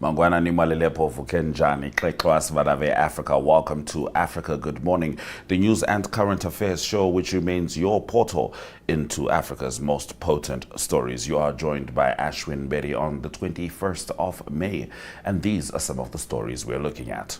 Mangwana ni Malelepo Vukenjani, Klekwas Vadave Africa. Welcome to Africa Good Morning, the news and current affairs show which remains your portal into Africa's most potent stories. You are joined by Ashwin Berry on the 21st of May, and these are some of the stories we're looking at.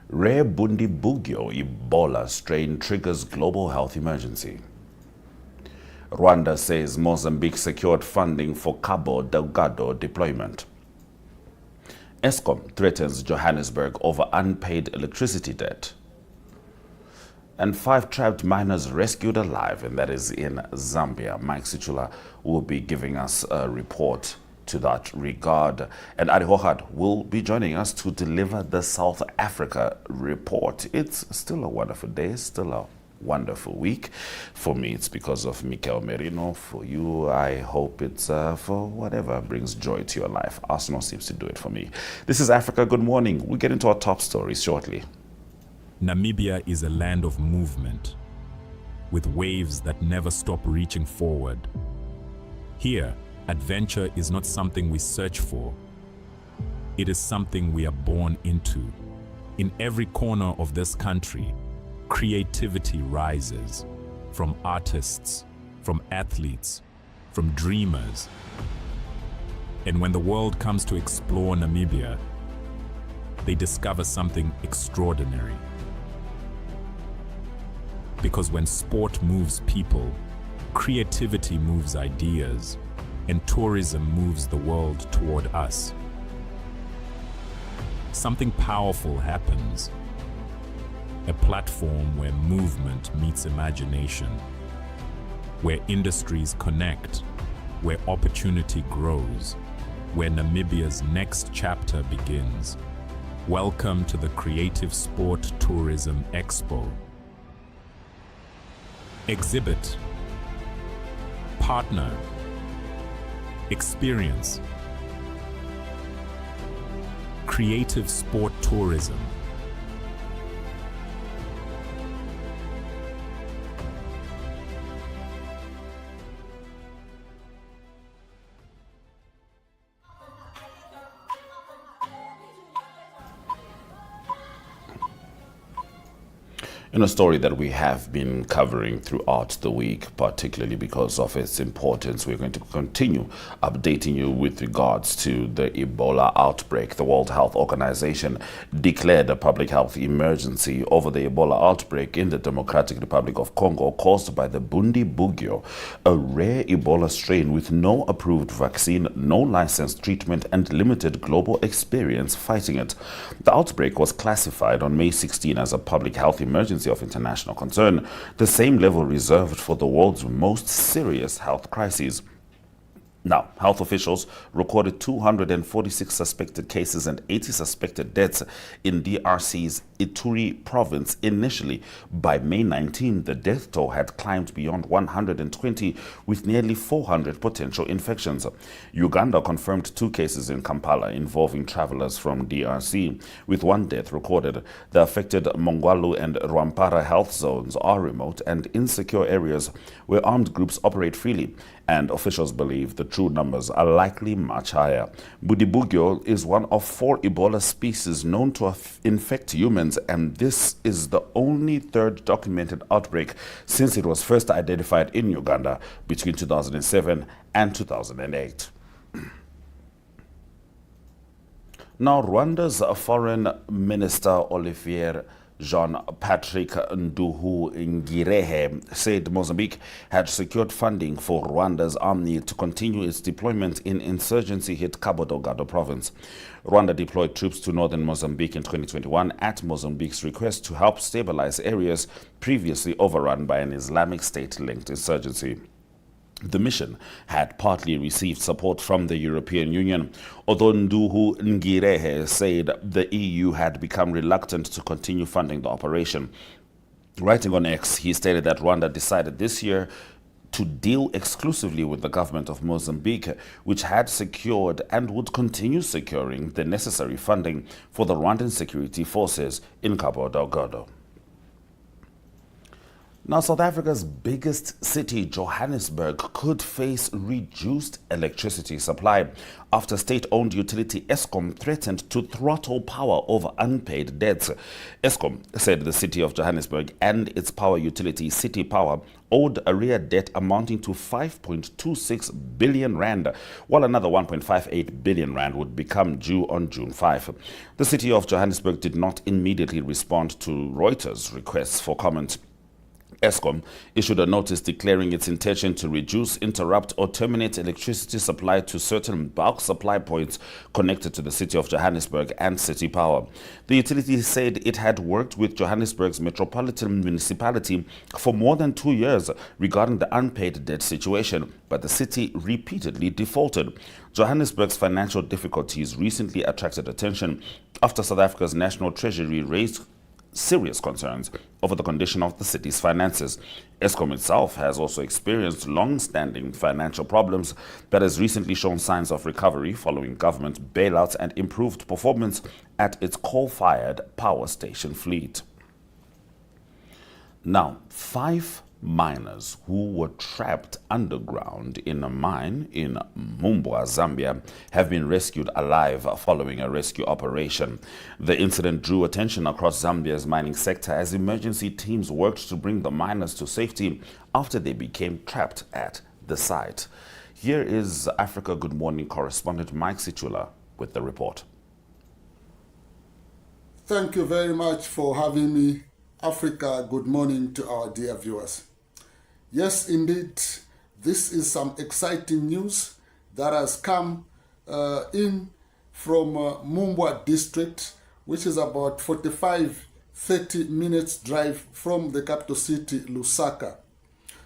Rare Bundibugyo Ebola strain triggers global health emergency. Rwanda says Mozambique secured funding for Cabo Delgado deployment. Eskom threatens Johannesburg over unpaid electricity debt. And 5 trapped miners rescued alive, and that is in Zambia. Mike Sichula will be giving us a report to that regard. And Arrie Hougaard will be joining us to deliver the South Africa report. It's still a wonderful day, still a wonderful week. For me, it's because of Mikel Merino. For you, I hope it's for whatever brings joy to your life. Arsenal seems to do it for me. This is Africa Good Morning. We'll get into our top stories shortly. Namibia is a land of movement, with waves that never stop reaching forward. Here, adventure is not something we search for. It is something we are born into. In every corner of this country, creativity rises, from artists, from athletes, from dreamers. And when the world comes to explore Namibia, they discover something extraordinary. Because when sport moves people, creativity moves ideas, and tourism moves the world toward us. Something powerful happens. A platform where movement meets imagination, where industries connect, where opportunity grows, where Namibia's next chapter begins. Welcome to the Creative Sport Tourism Expo. Exhibit, partner, experience. Creative Sport Tourism. In a story that we have been covering throughout the week, particularly because of its importance, we're going to continue updating you with regards to the Ebola outbreak. The World Health Organization declared a public health emergency over the Ebola outbreak in the Democratic Republic of Congo caused by the Bundibugyo, a rare Ebola strain with no approved vaccine, no licensed treatment, and limited global experience fighting it. The outbreak was classified on May 16 as a public health emergency of international concern, the same level reserved for the world's most serious health crises. Now, health officials recorded 246 suspected cases and 80 suspected deaths in DRC's Ituri province initially. By May 19, the death toll had climbed beyond 120, with nearly 400 potential infections. Uganda confirmed 2 cases in Kampala involving travelers from DRC, with 1 death recorded. The affected Mongwalu and Rwampara health zones are remote and insecure areas where armed groups operate freely, and officials believe the true numbers are likely much higher. Bundibugyo is one of 4 Ebola species known to infect humans, and this is the only 3rd documented outbreak since it was first identified in Uganda between 2007 and 2008. Now, Rwanda's Foreign Minister Olivier Jean-Patrick Nduhungirehe said Mozambique had secured funding for Rwanda's army to continue its deployment in insurgency-hit Cabo Delgado province. Rwanda deployed troops to northern Mozambique in 2021 at Mozambique's request to help stabilize areas previously overrun by an Islamic State-linked insurgency. The mission had partly received support from the European Union, although Nduhungirehe said the EU had become reluctant to continue funding the operation. Writing on X, he stated that Rwanda decided this year to deal exclusively with the government of Mozambique, which had secured and would continue securing the necessary funding for the Rwandan security forces in Cabo Delgado. Now, South Africa's biggest city, Johannesburg, could face reduced electricity supply after state-owned utility Eskom threatened to throttle power over unpaid debts. Eskom said the city of Johannesburg and its power utility, City Power, owed arrear debt amounting to 5.26 billion rand, while another 1.58 billion rand would become due on June 5. The city of Johannesburg did not immediately respond to Reuters' requests for comment. Eskom issued a notice declaring its intention to reduce, interrupt, or terminate electricity supply to certain bulk supply points connected to the city of Johannesburg and City Power. The utility said it had worked with Johannesburg's metropolitan municipality for more than 2 years regarding the unpaid debt situation, but the city repeatedly defaulted. Johannesburg's financial difficulties recently attracted attention after South Africa's National Treasury raised serious concerns over the condition of the city's finances. Eskom itself has also experienced long-standing financial problems but has recently shown signs of recovery following government bailouts and improved performance at its coal-fired power station fleet. Now, 5 miners who were trapped underground in a mine in Mumbwa, Zambia, have been rescued alive following a rescue operation. The incident drew attention across Zambia's mining sector as emergency teams worked to bring the miners to safety after they became trapped at the site. Here is Africa Good Morning correspondent Mike Situla with the report. Thank you very much for having me. Africa Good Morning to our dear viewers. Yes, indeed, this is some exciting news that has come in from Mumbwa district, which is about 45-30 minutes drive from the capital city, Lusaka.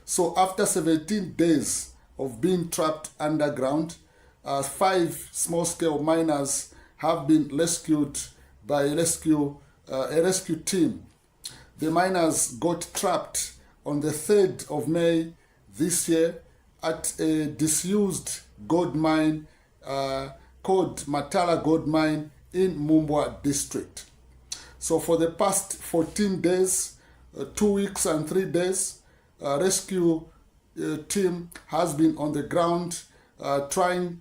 So after 17 days of being trapped underground, 5 small-scale miners have been rescued by a rescue team. The miners got trapped on the 3rd of May this year at a disused gold mine called Matala Gold Mine in Mumbwa district. So for the past 14 days, 2 weeks and 3 days, rescue team has been on the ground trying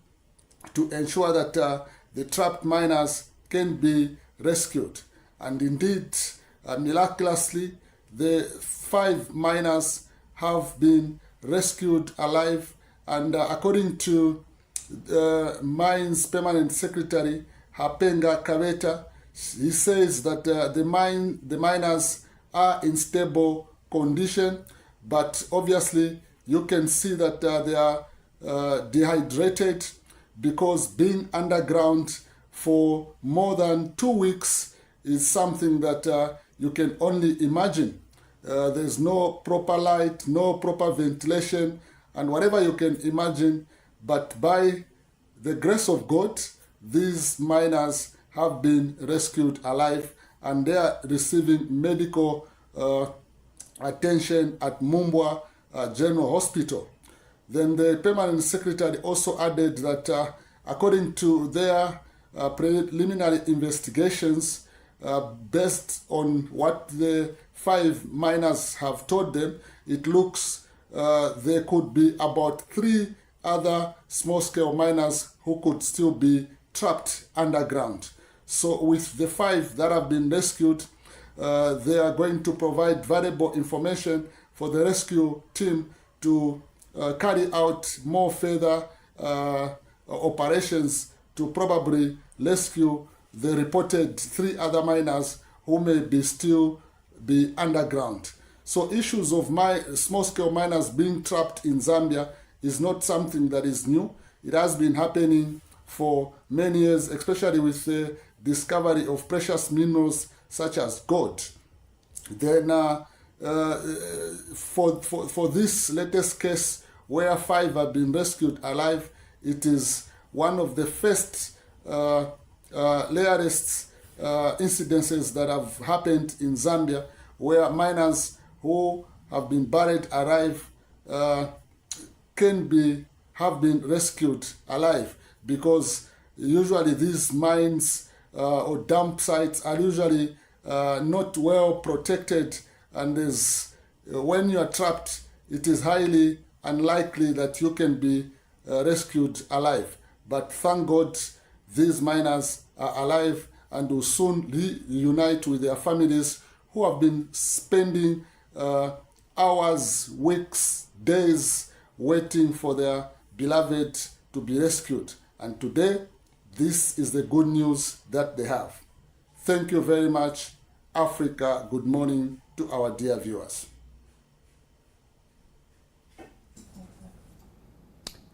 to ensure that the trapped miners can be rescued. And indeed, miraculously, the 5 miners have been rescued alive, and according to Mines Permanent Secretary Hapenga Kabeta, he says that the miners are in stable condition, but obviously you can see that they are dehydrated because being underground for more than 2 weeks is something that you can only imagine. There's no proper light, no proper ventilation, and whatever you can imagine. But by the grace of God, these miners have been rescued alive, and they are receiving medical attention at Mumbwa General Hospital. Then the Permanent Secretary also added that according to their preliminary investigations, based on what the 5 miners have told them, it looks there could be about 3 other small-scale miners who could still be trapped underground. So with the 5 that have been rescued, they are going to provide valuable information for the rescue team to carry out more further operations to probably rescue the reported 3 other miners who may still be underground. So issues of small-scale miners being trapped in Zambia is not something that is new. It has been happening for many years, especially with the discovery of precious minerals such as gold. Then for this latest case where 5 have been rescued alive, it is one of the first rarest incidences that have happened in Zambia, where miners who have been buried alive have been rescued alive, because usually these mines or dump sites are usually not well protected, and there's when you are trapped, it is highly unlikely that you can be rescued alive. But thank God these miners are alive and will soon reunite with their families who have been spending hours, weeks, days waiting for their beloved to be rescued. And today, this is the good news that they have. Thank you very much, Africa. Good morning to our dear viewers.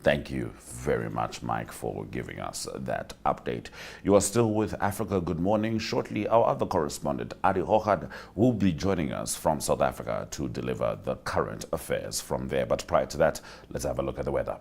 Thank you very much, Mike, for giving us that update. You are still with Africa Good Morning. Shortly, our other correspondent, Arrie Hougaard, will be joining us from South Africa to deliver the current affairs from there. But prior to that, let's have a look at the weather.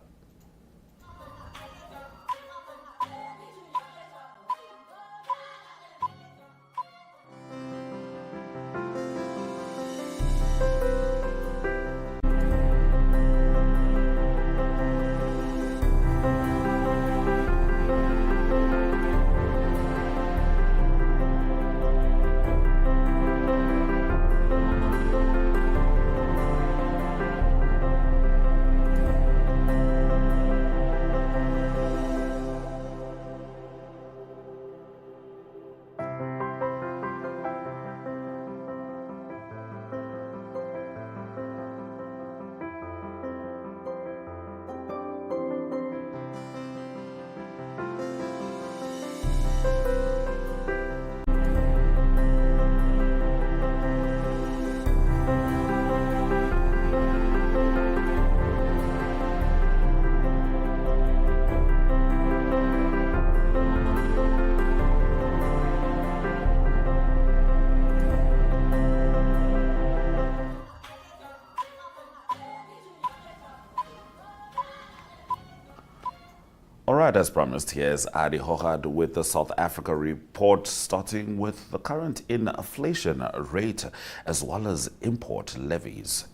All right, as promised, here's Arrie Hougaard with the South Africa report, starting with the current inflation rate as well as import levies.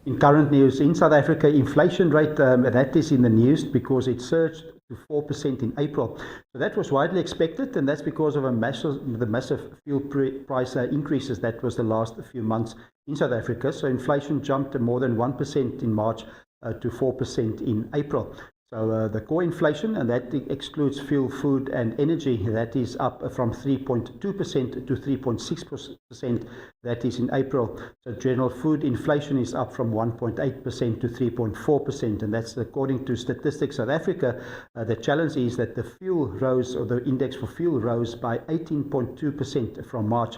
In current news, in South Africa, inflation rate, that is in the news because it surged to 4% in April. So that was widely expected, and that's because of the massive fuel price increases that was the last few months in South Africa. So inflation jumped to more than 1% in March to 4% in April. So the core inflation, and that excludes fuel, food and energy, that is up from 3.2% to 3.6%, that is in April. So general food inflation is up from 1.8% to 3.4%, and that's according to Statistics South Africa. The challenge is that the fuel rose, or the index for fuel rose by 18.2% from March.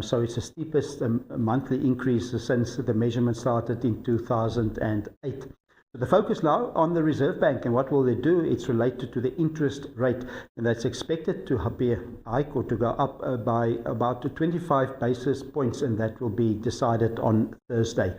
So it's the steepest monthly increase since the measurement started in 2008. So the focus now on the Reserve Bank, and what will they do? It's related to the interest rate, and that's expected to be a hike or to go up by about 25 basis points, and that will be decided on Thursday.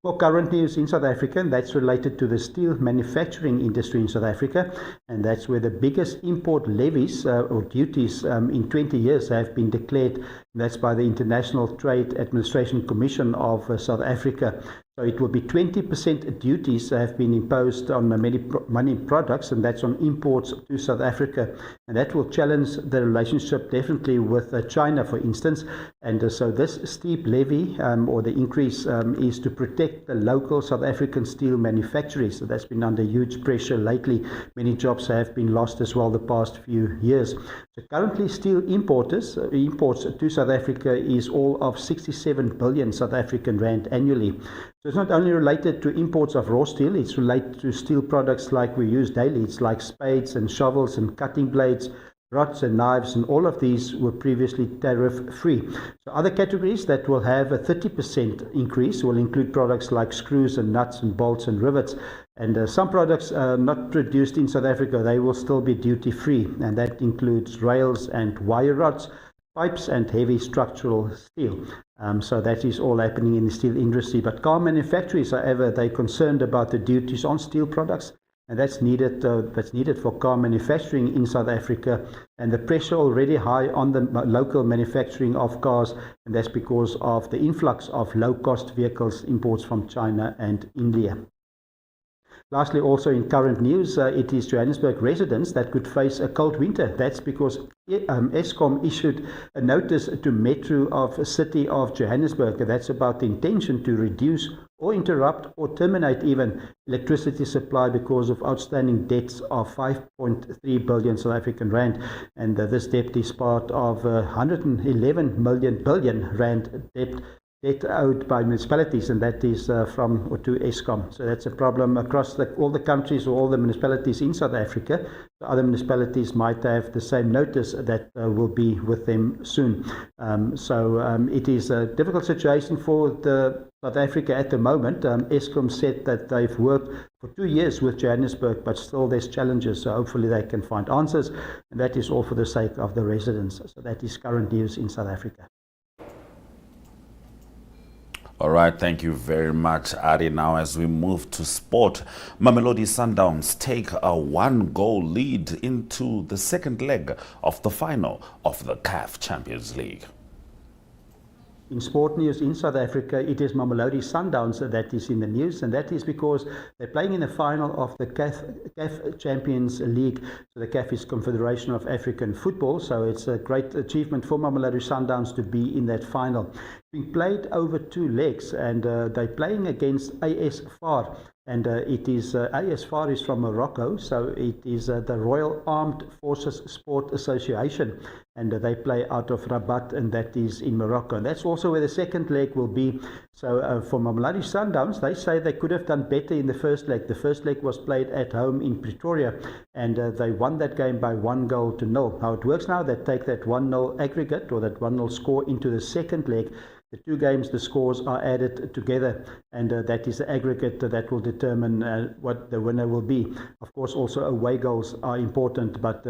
Well, current news in South Africa, and that's related to the steel manufacturing industry in South Africa, and that's where the biggest import levies or duties in 20 years have been declared. That's by the International Trade Administration Commission of South Africa. So it will be 20% duties have been imposed on many money products, and that's on imports to South Africa. And that will challenge the relationship definitely with China, for instance. And so this steep levy or the increase is to protect the local South African steel manufacturers. So that's been under huge pressure lately. Many jobs have been lost as well the past few years. So currently steel imports to South Africa is all of 67 billion South African rand annually. So it's not only related to imports of raw steel, it's related to steel products like we use daily. It's like spades and shovels and cutting blades, rods and knives, and all of these were previously tariff-free. So other categories that will have a 30% increase will include products like screws and nuts and bolts and rivets. And some products not produced in South Africa, they will still be duty-free, and that includes rails and wire rods, pipes and heavy structural steel. So that is all happening in the steel industry. But car manufacturers, however, they're concerned about the duties on steel products, and that's needed for car manufacturing in South Africa. And the pressure already high on the local manufacturing of cars, and that's because of the influx of low-cost vehicles imports from China and India. Lastly, also in current news, it is Johannesburg residents that could face a cold winter. That's because Eskom issued a notice to Metro of City of Johannesburg. That's about the intention to reduce or interrupt or terminate even electricity supply because of outstanding debts of 5.3 billion South African rand. And this debt is part of 111 billion rand debt owed by municipalities, and that is from or to Eskom. So that's a problem across all the countries or all the municipalities in South Africa. The other municipalities might have the same notice that will be with them soon. It is a difficult situation for South Africa at the moment. Eskom said that they've worked for 2 years with Johannesburg, but still there's challenges. So hopefully they can find answers, and that is all for the sake of the residents. So that is current news in South Africa. All right, thank you very much, Arrie. Now, as we move to sport, Mamelodi Sundowns take a 1-goal lead into the second leg of the final of the CAF Champions League. In sport news in South Africa, it is Mamelodi Sundowns that is in the news, and that is because they're playing in the final of the CAF Champions League. So the CAF is Confederation of African Football, so it's a great achievement for Mamelodi Sundowns to be in that final. It's being played over 2 legs, and they're playing against AS FAR. And it is AS FAR is from Morocco, so it is the Royal Armed Forces Sport Association, and they play out of Rabat, and that is in Morocco. And that's also where the second leg will be. So for Mamelodi Sundowns, they say they could have done better in the first leg. The first leg was played at home in Pretoria, and they won that game by 1-0. How it works now, they take that 1-0 aggregate or that 1-0 score into the second leg. The 2 games, the scores are added together, and that is the aggregate that will determine what the winner will be. Of course, also away goals are important, but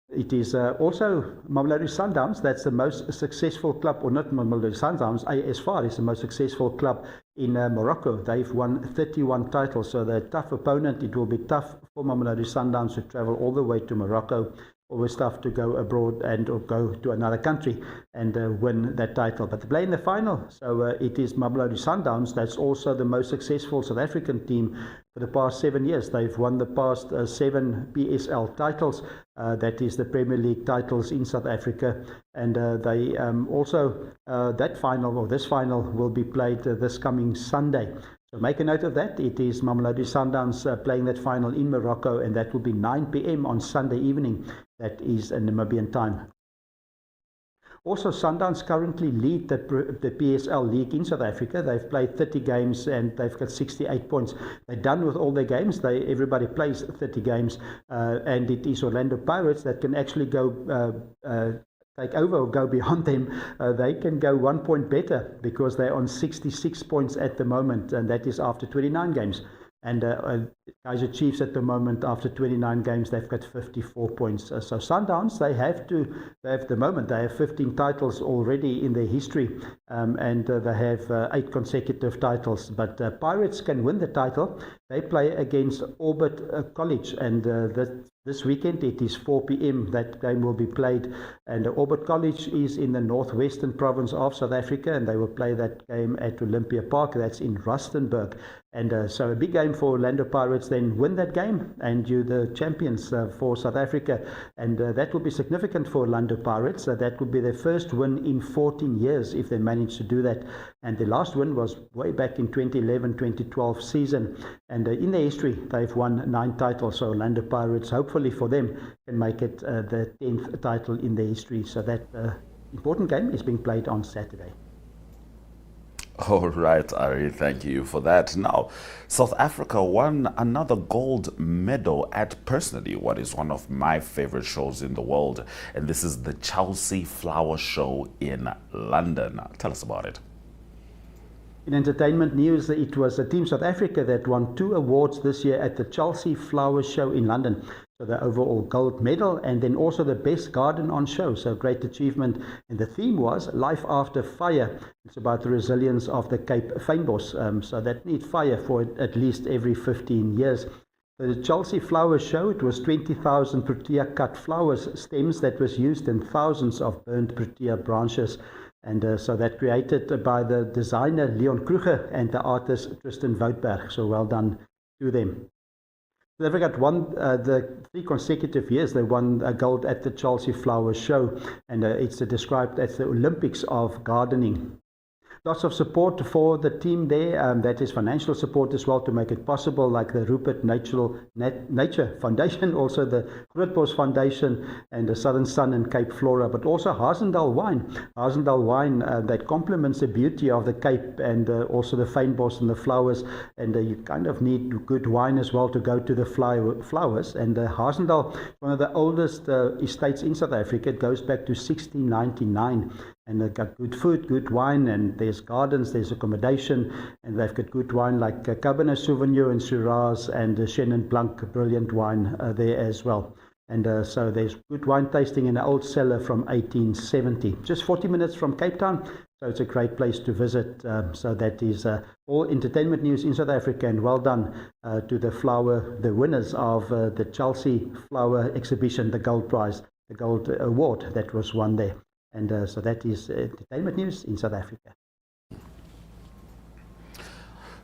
it is also Mamelodi Sundowns that's the most successful club, or not Mamelodi Sundowns, AS FAR is the most successful club in Morocco. They've won 31 titles, so they're a tough opponent. It will be tough for Mamelodi Sundowns to travel all the way to Morocco. Always tough to go abroad and or go to another country and win that title. But they play in the final, so it is Mamelodi Sundowns that's also the most successful South African team for the past 7 years. They've won the past 7 PSL titles. That is the Premier League titles in South Africa, and they also that final or this final will be played this coming Sunday. So make a note of that. It is Mamelodi Sundowns playing that final in Morocco, and that will be 9 p.m. on Sunday evening. That is in Namibian time. Also, Sundowns currently lead the PSL league in South Africa. They've played 30 games and they've got 68 points. They're done with all their games. Everybody plays 30 games, and it is Orlando Pirates that can actually go take over or go beyond them. They can go 1 point better because they're on 66 points at the moment, and that is after 29 games. And Kaizer Chiefs at the moment, after 29 games, they've got 54 points. So Sundowns, they have 15 titles already in their history, and they have 8 consecutive titles. But Pirates can win the title. They play against Orbit College, and this weekend it is 4 p.m. that game will be played. And Orbit College is in the northwestern province of South Africa, and they will play that game at Olympia Park. That's in Rustenburg. And so a big game for Orlando Pirates, then win that game and you're the champions for South Africa. And that will be significant for Orlando Pirates. That will be their first win in 14 years if they manage to do that. And the last win was way back in 2011-2012 season. And in their history, they've won 9 titles. So Orlando Pirates, hopefully for them, can make it the 10th title in their history. So that important game is being played on Saturday. All right, Arrie, thank you for that. Now, South Africa won another gold medal at personally what is one of my favorite shows in the world, and this is the Chelsea Flower Show in London. Tell us about it. In entertainment news, it was Team South Africa that won 2 awards this year at the Chelsea Flower Show in London. So the overall gold medal and then also the best garden on show. So great achievement. And the theme was Life After Fire. It's about the resilience of the Cape fynbos. So that need fire for at least every 15 years. The Chelsea Flower Show, it was 20,000 protea cut flowers stems that was used and thousands of burnt protea branches. And so that created by the designer Leon Kruger and the artist Tristan Woutberg. So well done to them. South Africa won the 3 consecutive years. They won gold at the Chelsea Flower Show, and it's described as the Olympics of gardening. Lots of support for the team there. That is financial support as well to make it possible, like the Rupert Nature Foundation, also the Grootbos Foundation, and the Southern Sun and Cape Flora, but also Hazendal Wine. Hazendal Wine that complements the beauty of the Cape and also the fynbos and the flowers. And you kind of need good wine as well to go to the flowers. And Hazendal, one of the oldest estates in South Africa, it goes back to 1699. And they've got good food, good wine, and there's gardens, there's accommodation, and they've got good wine like Cabernet Sauvignon and Shiraz and Chenin Blanc, brilliant wine there as well. And so there's good wine tasting in an old cellar from 1870. Just 40 minutes from Cape Town, so it's a great place to visit. So that is all entertainment news in South Africa, and well done to the winners of the Chelsea Flower Exhibition, the Gold Prize, the Gold Award that was won there. And so that is entertainment news in South Africa.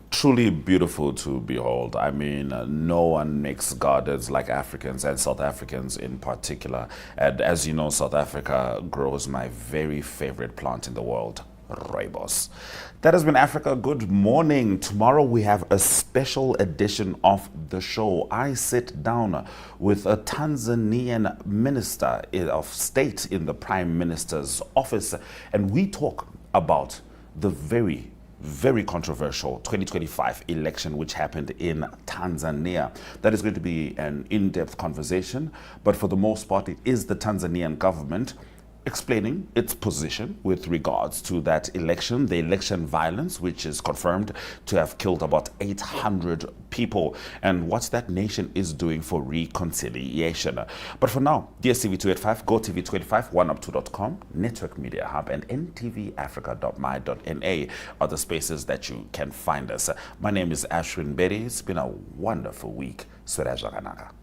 Truly beautiful to behold. I mean, no one makes gardens like Africans, and South Africans in particular. And as you know, South Africa grows my very favorite plant in the world, rooibos. That has been Africa Good Morning. Tomorrow we have a special edition of the show. I sit down with a Tanzanian minister of state in the Prime Minister's office, and we talk about the very controversial 2025 election which happened in Tanzania. That is going to be an in-depth conversation, but for the most part it is the Tanzanian government explaining its position with regards to that election, the election violence, which is confirmed to have killed about 800 people, and what that nation is doing for reconciliation. But for now, DSTV285, GOTV285, oneup2.com, Network Media Hub, and NTVAFRIKA.MY.NA are the spaces that you can find us. My name is Ashwin Berry. It's been a wonderful week. Swera Zvakanaka.